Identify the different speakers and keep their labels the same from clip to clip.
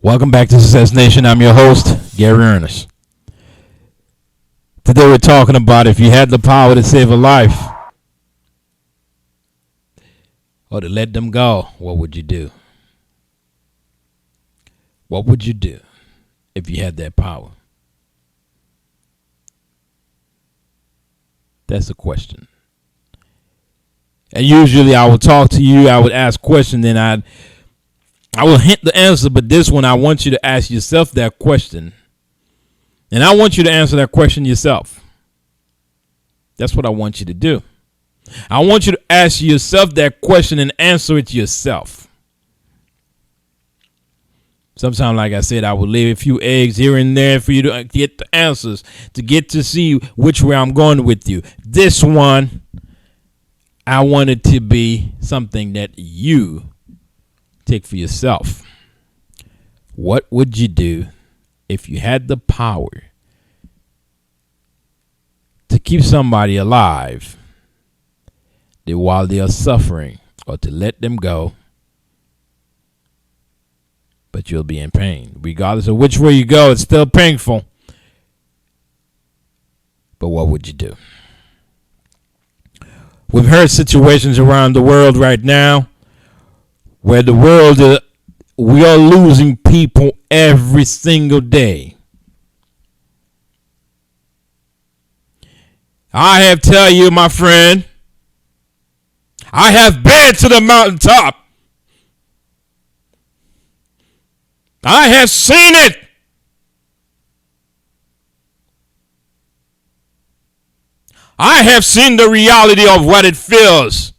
Speaker 1: Welcome back to Success Nation. I'm your host, Gary Ernest. Today we're talking about if you had the power to save a life or to let them go, what would you do? What would you do if you had that power? That's the question. And usually I would talk to you, I would ask questions, then I will hint the answer, but this one I want you to ask yourself that question. And I want you to answer that question yourself. That's what I want you to do. I want you to ask yourself that question and answer it yourself. Sometimes, like I said, I will leave a few eggs here and there for you to get the answers, to get to see which way I'm going with you. This one, I want it to be something that you take for yourself. What would you do if you had the power to keep somebody alive while they are suffering, or to let them go, but you'll be in pain? Regardless of which way you go, it's still painful. But what would you do? We've heard situations around the world right now where we are losing people every single day. I have tell you, my friend, I have been to the mountaintop. I have seen it. I have seen the reality of what it feels.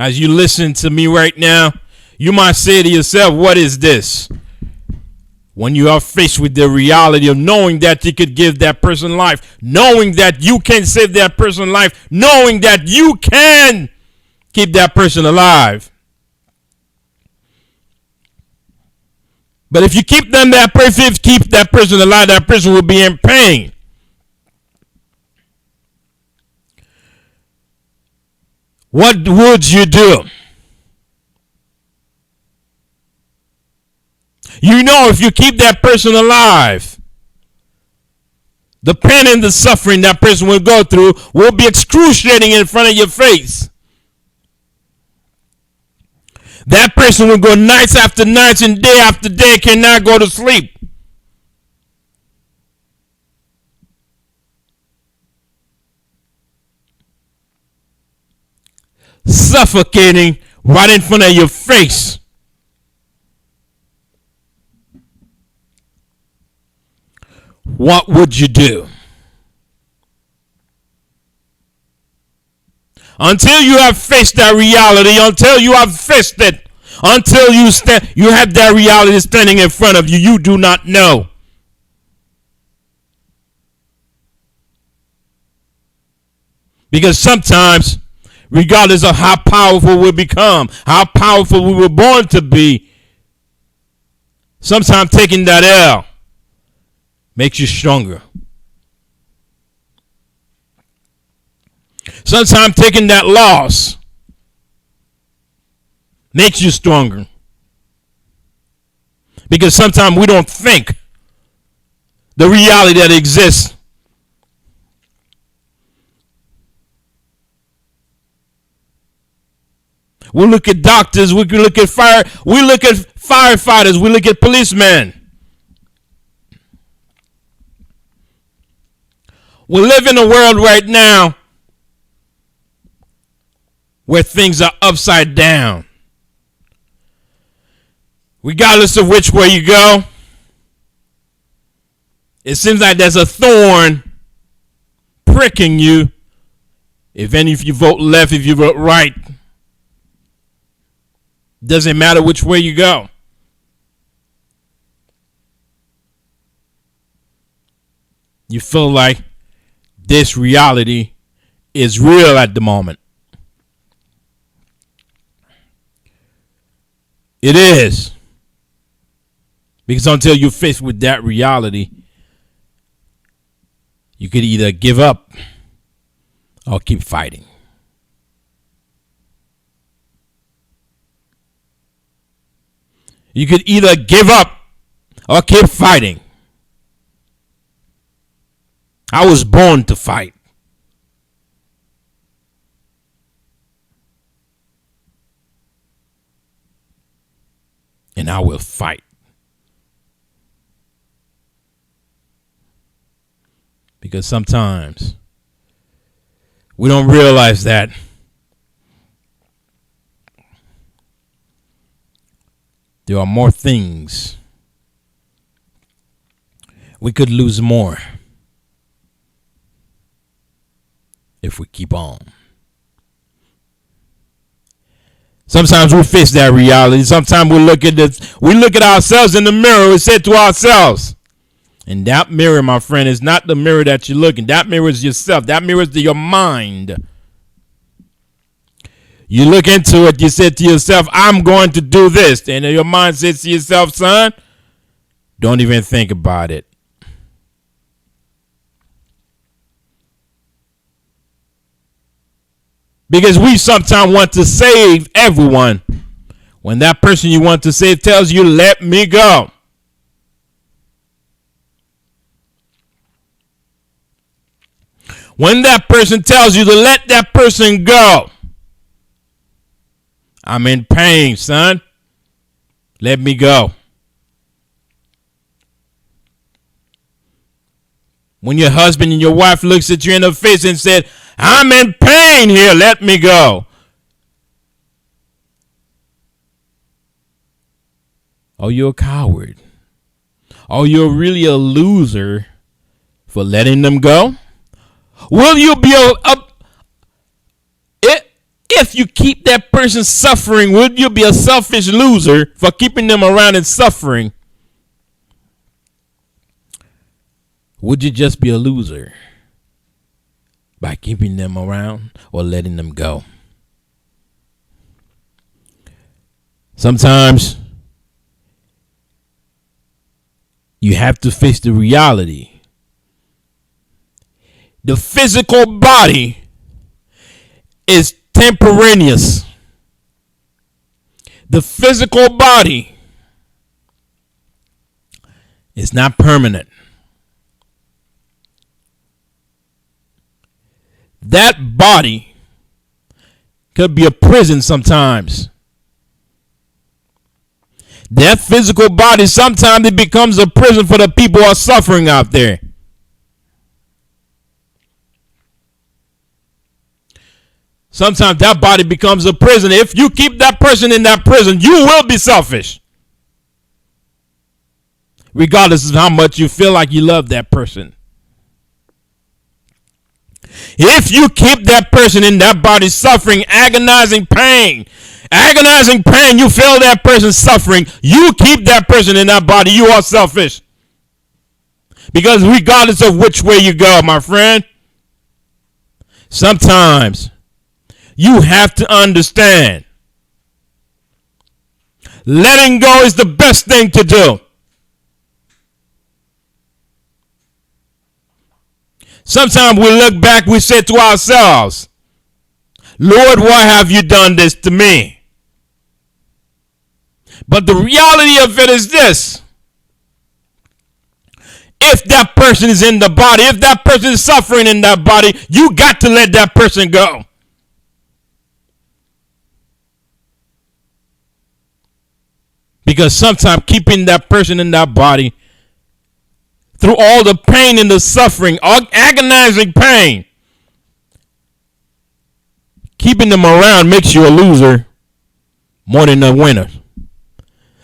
Speaker 1: As you listen to me right now, you might say to yourself, what is this? When you are faced with the reality of knowing that you could give that person life, knowing that you can save that person life, knowing that you can keep that person alive. But if you keep that person alive, that person will be in pain. What would you do? You know, if you keep that person alive, the pain and the suffering that person will go through will be excruciating in front of your face. That person will go nights after nights and day after day, cannot go to sleep. Suffocating right in front of your face. What would you do? Until you have faced that reality, until you have faced it, until you have that reality standing in front of you, you do not know. Because sometimes, regardless of how powerful we become, how powerful we were born to be, sometimes taking that L makes you stronger. Sometimes taking that loss makes you stronger. Because sometimes we don't think the reality that exists. We look at doctors, we look at firefighters, we look at policemen. We live in a world right now where things are upside down. Regardless of which way you go, it seems like there's a thorn pricking you. If you vote left, if you vote right, doesn't matter which way you go. You feel like this reality is real at the moment. It is. Because until you're faced with that reality, you could either give up or keep fighting. You could either give up or keep fighting. I was born to fight. And I will fight. Because sometimes we don't realize that there are more things. We could lose more if we keep on. Sometimes we face that reality. Sometimes we look at ourselves in the mirror. We say to ourselves, and that mirror, my friend, is not the mirror that you're looking. That mirror is yourself. That mirror is your mind. You look into it, you say to yourself, I'm going to do this. And your mind says to yourself, son, don't even think about it. Because we sometimes want to save everyone when that person you want to save tells you, let me go. When that person tells you to let that person go, I'm in pain, son. Let me go. When your husband and your wife looks at you in the face and said, I'm in pain here, let me go. Oh, you're a coward. Oh, you're really a loser for letting them go? Will you be if you keep that person suffering, will you be a selfish loser for keeping them around and suffering? Would you just be a loser by keeping them around or letting them go? Sometimes you have to face the reality. The physical body is temporaneous. The physical body is not permanent. That body could be a prison sometimes. That physical body, sometimes it becomes a prison for the people who are suffering out there. Sometimes that body becomes a prison. If you keep that person in that prison, you will be selfish. Regardless of how much you feel like you love that person. If you keep that person in that body suffering agonizing pain, you feel that person suffering, you keep that person in that body, you are selfish. Because regardless of which way you go, my friend, sometimes you have to understand letting go is the best thing to do. Sometimes we look back, we say to ourselves, Lord, why have you done this to me? But the reality of it is this. If that person is in the body, if that person is suffering in that body, you got to let that person go. Because sometimes keeping that person in that body through all the pain and the suffering, agonizing pain, keeping them around makes you a loser more than a winner.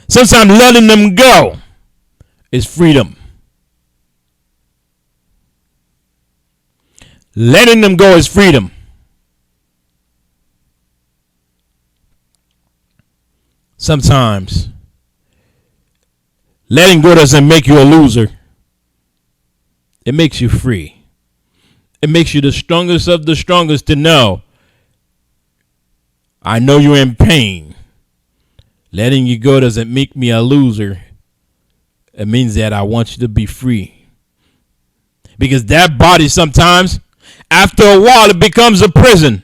Speaker 1: Sometimes letting them go is freedom. Letting them go is freedom. Sometimes letting go doesn't make you a loser. It makes you free. It makes you the strongest of the strongest to know, I know you're in pain. Letting you go doesn't make me a loser. It means that I want you to be free. Because that body sometimes, after a while, it becomes a prison.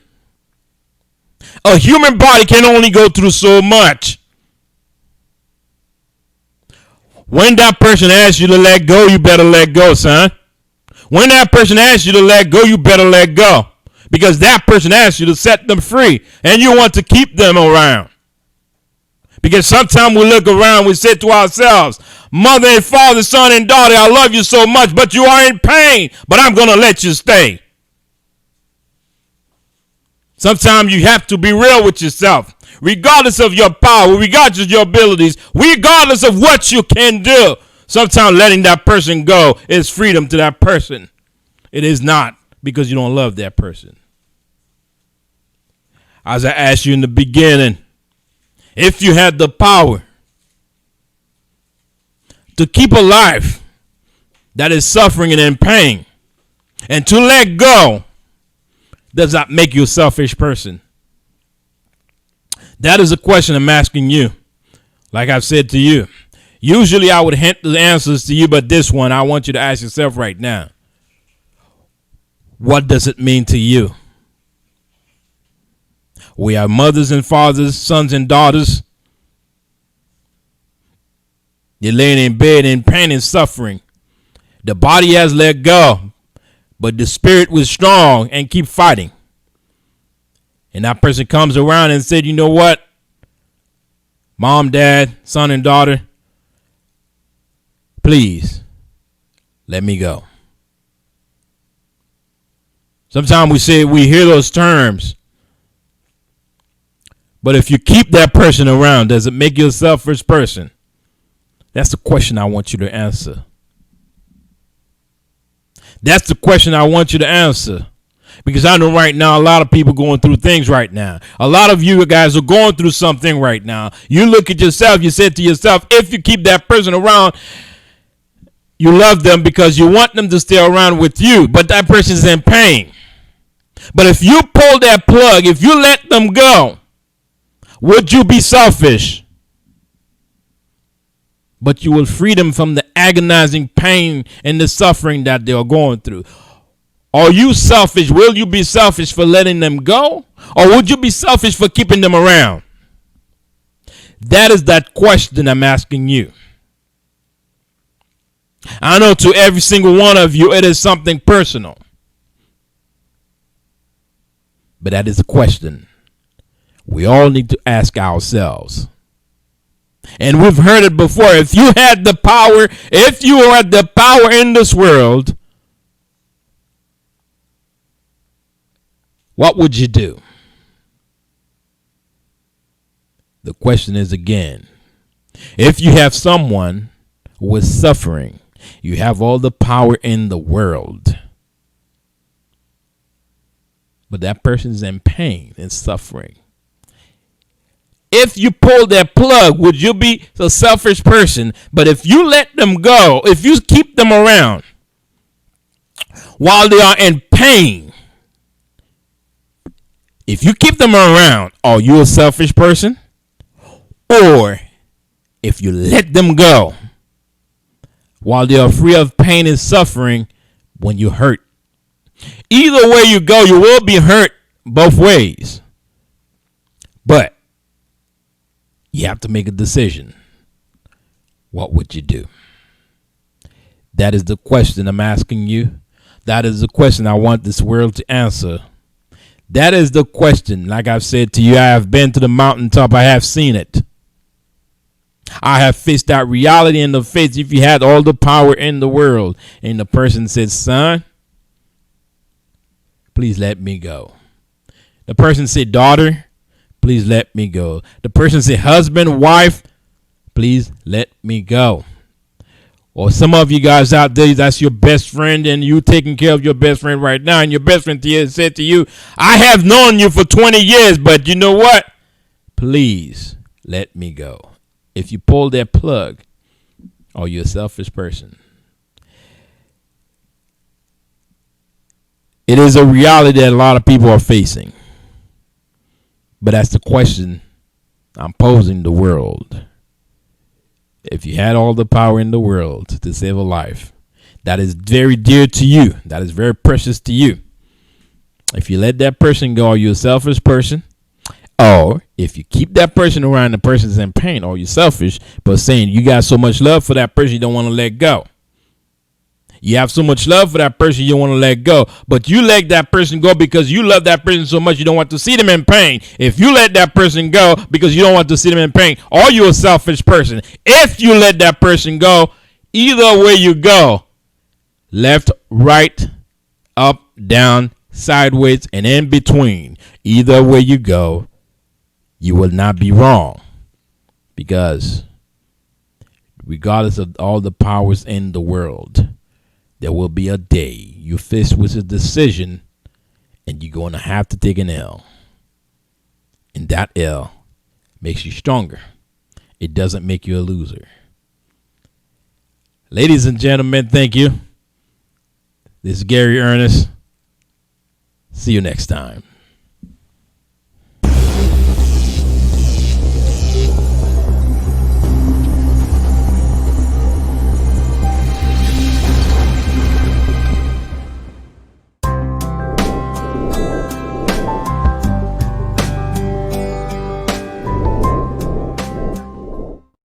Speaker 1: A human body can only go through so much. When that person asks you to let go, you better let go, son. When that person asks you to let go, you better let go. Because that person asks you to set them free, and you want to keep them around. Because sometimes we look around, we say to ourselves, mother and father, son and daughter, I love you so much, but you are in pain, but I'm going to let you stay. Sometimes you have to be real with yourself, regardless of your power, regardless of your abilities, regardless of what you can do. Sometimes letting that person go is freedom to that person. It is not because you don't love that person. As I asked you in the beginning, if you had the power to keep a life that is suffering and in pain, and to let go, does that make you a selfish person? That is a question I'm asking you. Like I've said to you, usually I would hint the answers to you, but this one I want you to ask yourself right now. What does it mean to you? We are mothers and fathers, sons and daughters. You're laying in bed in pain and suffering. The body has let go, but the spirit was strong and keep fighting. And that person comes around and said, you know what? Mom, dad, son and daughter, please let me go. Sometimes we hear those terms. But if you keep that person around, does it make you a selfish person? That's the question I want you to answer. That's the question I want you to answer. Because I know right now a lot of people going through things right now. A lot of you guys are going through something right now. You look at yourself, you said to yourself, if you keep that person around, you love them because you want them to stay around with you. But that person is in pain. But if you pull that plug, if you let them go, would you be selfish? But you will free them from the agonizing pain and the suffering that they are going through. Are you selfish? Will you be selfish for letting them go? Or would you be selfish for keeping them around? That is that question I'm asking you. I know to every single one of you, it is something personal. But that is a question we all need to ask ourselves. And we've heard it before. If you had the power, if you were the power in this world, what would you do? The question is again, if you have someone who is suffering, you have all the power in the world, but that person is in pain and suffering. If you pull that plug, would you be a selfish person? But if you let them go, if you keep them around while they are in pain, if you keep them around, are you a selfish person? Or if you let them go while they are free of pain and suffering when you hurt? Either way you go, you will be hurt both ways. But you have to make a decision. What would you do? That is the question I'm asking you. That is the question I want this world to answer. That is the question. Like I've said to you, I have been to the mountaintop. I have seen it. I have faced that reality in the face. If you had all the power in the world and the person said, son, please let me go. The person said, daughter, please let me go. The person said, husband, wife, please let me go. Or some of you guys out there, that's your best friend and you taking care of your best friend right now. And your best friend said to you, I have known you for 20 years, but you know what? Please let me go. If you pull that plug, are you a selfish person? It is a reality that a lot of people are facing. But that's the question I'm posing the world. If you had all the power in the world to save a life, that is very dear to you. That is very precious to you. If you let that person go, are you a selfish person? Or if you keep that person around, the person's in pain, or you're selfish, but saying you got so much love for that person you don't want to let go. You have so much love for that person you don't want to let go, but you let that person go because you love that person so much you don't want to see them in pain. If you let that person go because you don't want to see them in pain, or you're a selfish person. If you let that person go, either way you go, left, right, up, down, sideways, and in between, either way you go, you will not be wrong, because regardless of all the powers in the world, there will be a day you face with a decision and you're going to have to take an L. And that L makes you stronger. It doesn't make you a loser. Ladies and gentlemen, thank you. This is Gary Ernest. See you next time.